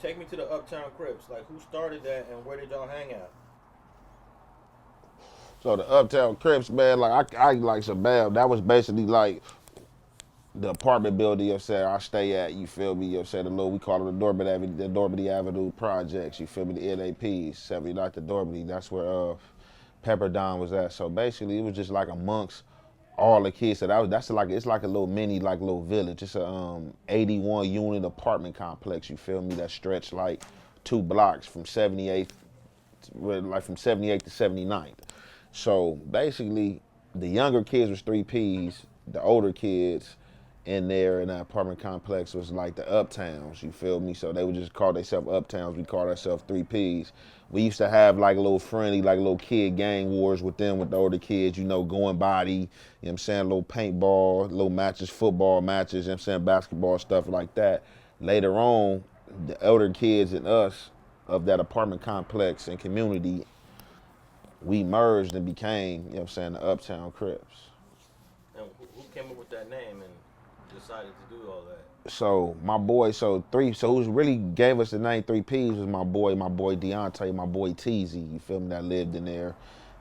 take me to the Uptown Crips. Like, who started that and where did y'all hang at? So the Uptown Crips, man, like I like some bad. That was basically like the apartment building, you know what I'm saying, I stay at, you feel me, you know what I'm saying, the little, we call it the Normandy Avenue projects, you feel me, the NAPs, 79th to Normandy, that's where Pepperdine was at. So basically it was just like amongst all the kids. So that's like, it's like a little mini, like little village. It's a 81 unit apartment complex, you feel me, that stretched like 2 blocks from 78th, like from 78th to 79th. So basically the younger kids was 3Ps, the older kids in there in that apartment complex was like the Uptowns, you feel me? So they would just call themselves Uptowns. We called ourselves 3Ps. We used to have like a little friendly, like little kid gang wars with them, with the older kids, you know, going body, you know what I'm saying, little paintball, little matches, football matches, you know what I'm saying, basketball, stuff like that. Later on, the elder kids and us of that apartment complex and community, we merged and became, you know what I'm saying, the Uptown Crips. And who came up with that name and decided to do all that? So my boy, so who really gave us the name 3Ps was my boy Deontay, my boy Teasy, you feel me, that lived in there.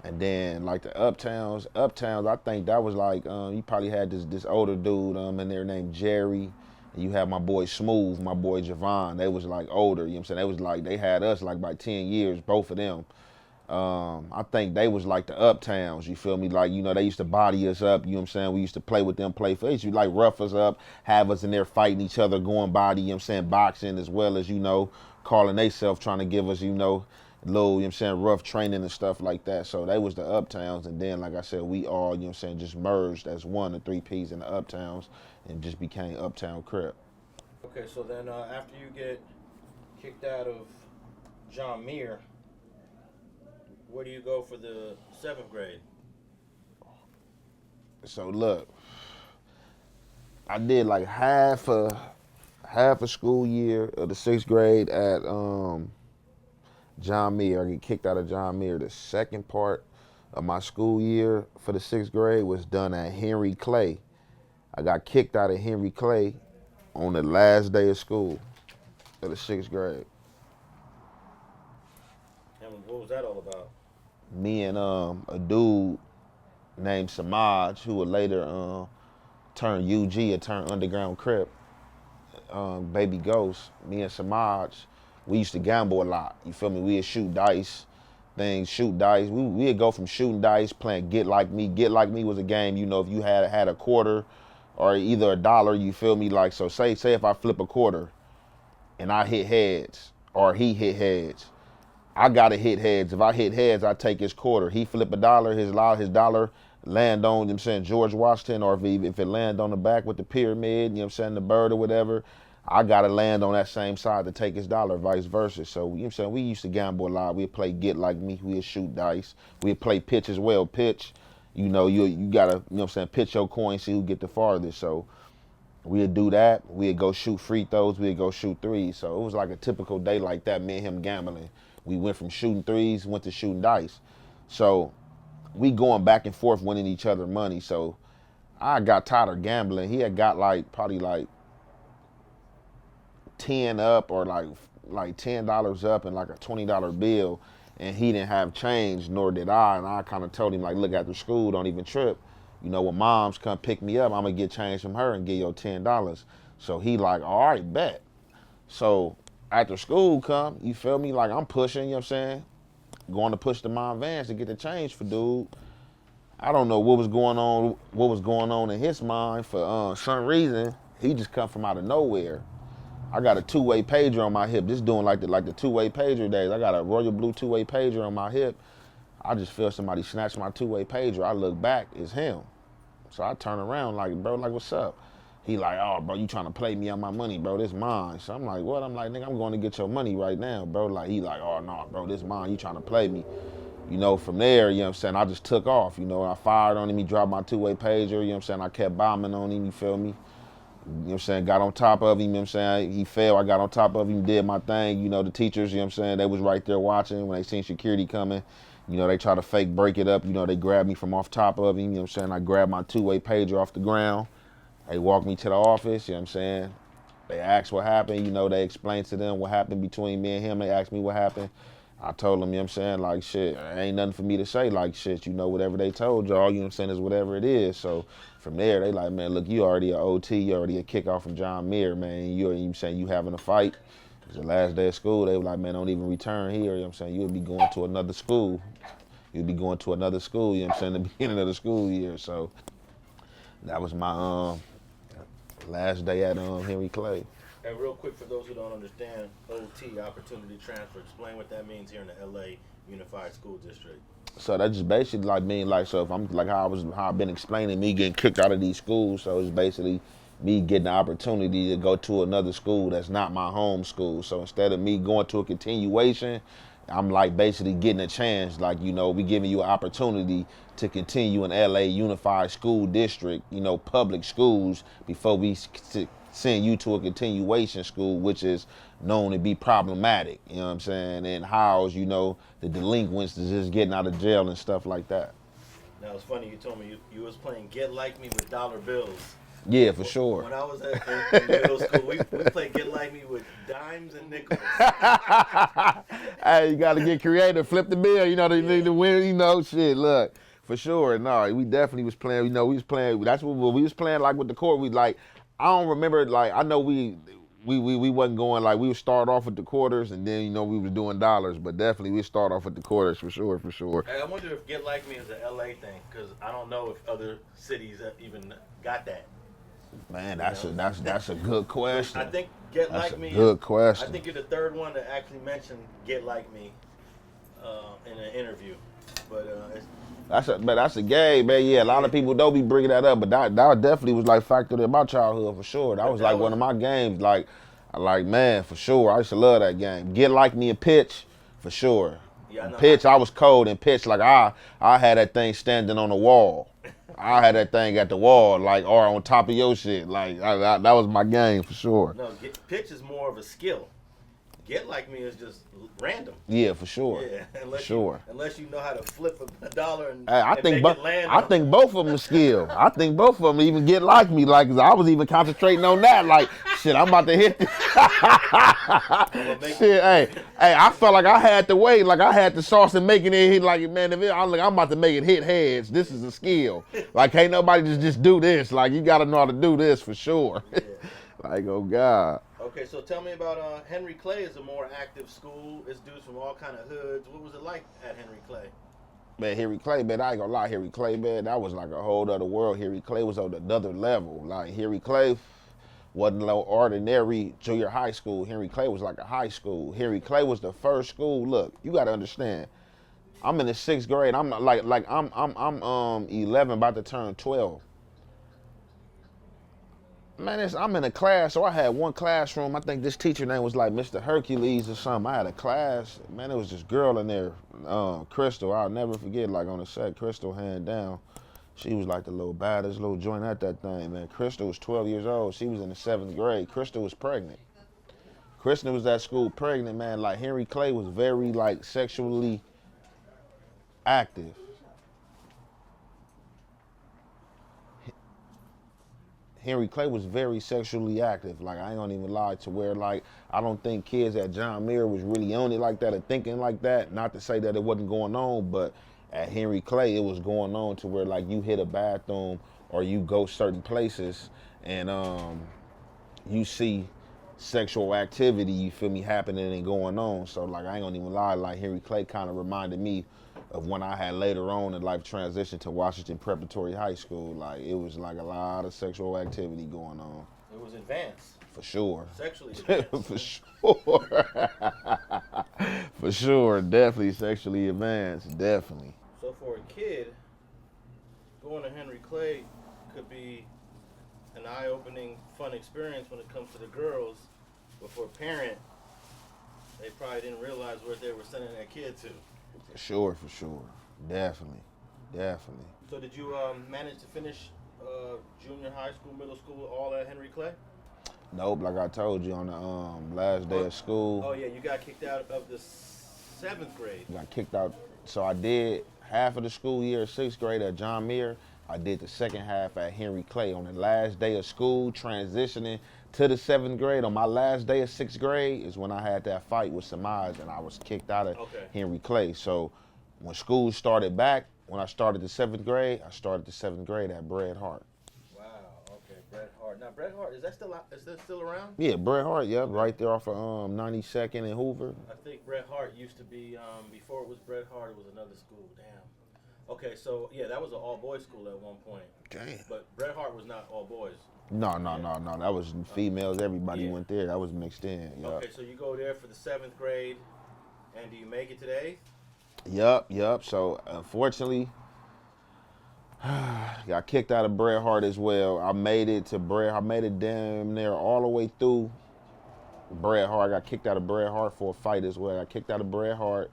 And then like the Uptowns, I think that was like, you probably had this older dude in there named Jerry. And you had my boy Smooth, my boy Javon. They was like older, you know what I'm saying? They was like, they had us like by 10 years, both of them. I think they was like the Uptowns, you feel me? Like, you know, they used to body us up, you know what I'm saying? We used to play with them, they used to like rough us up, have us in there fighting each other, going body, you know what I'm saying, boxing, as well as, you know, calling theyself, trying to give us, you know, little, you know what I'm saying, rough training and stuff like that. So they was the Uptowns, and then, like I said, we all, you know what I'm saying, just merged as one, the 3Ps and the Uptowns, and just became Uptown Crip. Okay, so then after you get kicked out of John Muir, where do you go for the 7th grade? So look, I did like half a school year of the 6th grade at John Muir. I get kicked out of John Muir. The second part of my school year for the 6th grade was done at Henry Clay. I got kicked out of Henry Clay on the last day of school of the 6th grade. And what was that all about? Me and a dude named Samaj, who would later turn UG or turn Underground Crip, Baby Ghost. Me and Samaj, we used to gamble a lot. You feel me? We'd shoot dice, shoot dice. We'd go from shooting dice, playing Get Like Me. Get Like Me was a game, you know, if you had a quarter or either a dollar, you feel me? Like, so say if I flip a quarter and I hit heads or he hit heads, I gotta hit heads. If I hit heads, I take his quarter. He flip a dollar, his dollar land on, you know what I'm saying, George Washington, or if it land on the back with the pyramid, you know what I'm saying, the bird or whatever, I gotta land on that same side to take his dollar, vice versa. So, you know what I'm saying, we used to gamble a lot. We'd play Get Like Me, we'd shoot dice. We'd play pitch as well. Pitch, you know, you gotta, you know what I'm saying, pitch your coin, see who get the farthest. So we'd do that. We'd go shoot free throws. We'd go shoot threes. So it was like a typical day like that, me and him gambling. We went from shooting threes, went to shooting dice. So we going back and forth winning each other money. So I got tired of gambling. He had got like probably like 10 up or like $10 up and like a $20 bill, and he didn't have change, nor did I. And I kind of told him, like, look, after school, don't even trip. You know, when mom's come pick me up, I'm gonna get change from her and give you $10. So he like, all right, bet. So after school come, you feel me? Like, I'm pushing, you know what I'm saying? Going to push the mom vans to get the change for dude. I don't know what was going on in his mind. For some reason, he just come from out of nowhere. I got a two-way pager on my hip. Just doing like the two-way pager days. I got a royal blue two-way pager on my hip. I just feel somebody snatch my two-way pager. I look back, it's him. So I turn around like, bro, like, what's up? He like, oh, bro, you trying to play me on my money, bro, this mine. So I'm like, what? I'm like, nigga, I'm going to get your money right now, bro. Like, he like, oh, no, bro, this mine, you trying to play me. You know, from there, you know what I'm saying, I just took off. You know, I fired on him, he dropped my two-way pager, you know what I'm saying, I kept bombing on him, you feel me? You know what I'm saying, got on top of him, you know what I'm saying, he fell, I got on top of him, did my thing. You know, the teachers, you know what I'm saying, they was right there watching when they seen security coming. You know, they try to fake break it up. You know, they grabbed me from off top of him, you know what I'm saying, I grabbed my two-way pager off the ground. They walked me to the office, you know what I'm saying. They asked what happened, you know, they explained to them what happened between me and him. They asked me what happened. I told them, you know what I'm saying, like, shit, ain't nothing for me to say, like, shit, you know, whatever they told y'all, you know what I'm saying, is whatever it is. So from there, they like, man, look, you already a OT, you already a kickoff from John Muir, man. You know what I'm saying, you having a fight. It's the last day of school. They were like, man, don't even return here, you know what I'm saying, you'll be going to another school. You'll be going to another school, you know what I'm saying, the beginning of the school year. So that was my last day at Henry Clay. And real quick, for those who don't understand, OT, Opportunity Transfer, explain what that means here in the LA Unified School District. So that just basically like mean like, so if I'm like how I've been explaining me getting kicked out of these schools, so it's basically me getting the opportunity to go to another school that's not my home school. So instead of me going to a continuation, I'm like basically getting a chance, like, you know, we giving you an opportunity to continue in LA Unified School District, you know, public schools, before we send you to a continuation school, which is known to be problematic, you know what I'm saying, and house, you know, the delinquents is just getting out of jail and stuff like that. Now, it's funny, you told me you was playing Get Like Me with dollar bills. Yeah, for sure. When I was in middle school, we played Get Like Me with dimes and nickels. Hey, you got to get creative. Flip the bill, you know, they need to win, you know, shit, look. For sure, no, we definitely was playing, you know, we was playing, that's what we was playing, like, with the court. We, like, I don't remember, like, I know we wasn't going, like, we would start off with the quarters, and then, you know, we was doing dollars, but definitely we start off with the quarters, for sure, for sure. Hey, I wonder if Get Like Me is an LA thing, because I don't know if other cities even got that. Man, that's a good question. I think Get Like Me. Good question. I think you're the third one to actually mention Get Like Me in an interview, but that's a game, man. Yeah, a lot of people don't be bringing that up, but that definitely was like factored in my childhood for sure. That was like one of my games. Like man, for sure. I used to love that game. Get Like Me a pitch, for sure. Yeah, pitch, I was cold and pitch. Like I had that thing standing on the wall. I had that thing at the wall, like, or on top of your shit. Like that was my game for sure. No, pitch is more of a skill. Get Like Me is just random. Yeah, for sure. Yeah, unless you know how to flip a dollar and, hey, and make it land. I think both of them are skill. I think both of them even Get Like Me. Like, I was even concentrating on that. Like, shit, I'm about to hit this. Shit, hey, I felt like I had to wait. Like, I had the sauce and making it hit. Like, man, I'm about to make it hit heads. This is a skill. Like, can't nobody just do this. Like, you got to know how to do this for sure. Yeah. Like, oh God. Okay, so tell me about Henry Clay. Is a more active school. It's dudes from all kind of hoods. What was it like at Henry Clay? Man, Henry Clay, man, I ain't gonna lie, Henry Clay, man, that was like a whole other world. Henry Clay was on another level. Like, Henry Clay wasn't no ordinary junior high school. Henry Clay was like a high school. Henry Clay was the first school. Look, you gotta understand. I'm in the 6th grade. I'm not I'm 11, about to turn 12. Man, I'm in a class, so I had one classroom. I think this teacher name was like Mr. Hercules or something. I had a class. Man, there was this girl in there, Crystal. I'll never forget, like on the set, Crystal, hand down. She was like the little baddest little joint at that thing, man. Crystal was 12 years old. She was in the 7th grade. Crystal was pregnant. Crystal was at school pregnant, man. Like, Henry Clay was very, like, sexually active. Henry Clay was very sexually active. Like, I ain't gonna even lie, to where, like, I don't think kids at John Muir was really on it like that or thinking like that. Not to say that it wasn't going on, but at Henry Clay, it was going on to where, like, you hit a bathroom or you go certain places and you see sexual activity, you feel me, happening and going on. So, like, I ain't gonna even lie, like, Henry Clay kind of reminded me of when I had later on in life transitioned to Washington Preparatory High School. Like, it was like a lot of sexual activity going on. It was advanced. For sure. Sexually advanced. For sure. For sure. Definitely sexually advanced. Definitely. So for a kid, going to Henry Clay could be an eye-opening, fun experience when it comes to the girls. But for a parent, they probably didn't realize where they were sending their kid to. For sure, for sure. Definitely. Definitely. So did you manage to finish junior high school, middle school, all at Henry Clay? Nope, like I told you on the last day of school. Oh yeah, you got kicked out of the 7th grade. Got kicked out. So I did half of the school year, 6th grade at John Muir. I did the second half at Henry Clay on the last day of school, transitioning to the 7th grade, on my last day of 6th grade, is when I had that fight with Samaj, and I was kicked out of Henry Clay. So when school started back, when I started the 7th grade, I started the 7th grade at Bret Hart. Wow. Okay, Bret Hart. Now, Bret Hart, is that still around? Yeah, Bret Hart. Yep, right there off of 92nd and Hoover. I think Bret Hart used to be before it was Bret Hart. It was another school. Damn. Okay, so yeah, that was an all-boys school at one point. Damn. But Bret Hart was not all boys. No. That was females. Everybody went there. That was mixed in. Yep. Okay, so you go there for the 7th grade, and do you make it to the 8th? Yep. So unfortunately, got kicked out of Bret Hart as well. I made it to Bret. I made it damn near all the way through Bret Hart. I got kicked out of Bret Hart for a fight as well. I got kicked out of Bret Hart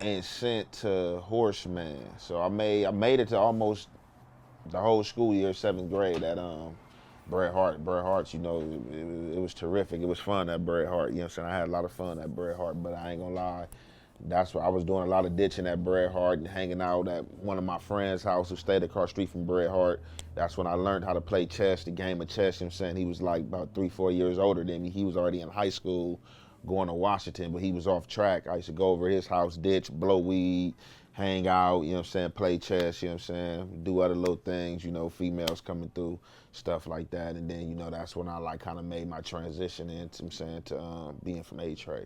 and sent to Horseman. So I made it to almost the whole school year, 7th grade at Bret Hart. Bret Hart's, you know, it was terrific. It was fun at Bret Hart. You know what I'm saying? I had a lot of fun at Bret Hart, but I ain't gonna lie. That's what I was doing, a lot of ditching at Bret Hart and hanging out at one of my friends' house who stayed across the street from Bret Hart. That's when I learned how to play chess, the game of chess. You know what I'm saying? He was like about 3-4 years older than me. He was already in high school going to Washington, but he was off track. I used to go over his house, ditch, blow weed, hang out, you know what I'm saying, play chess, you know what I'm saying, do other little things, you know, females coming through, stuff like that. And then, you know, that's when I like kind of made my transition into, I'm saying, to being from Eight Tray.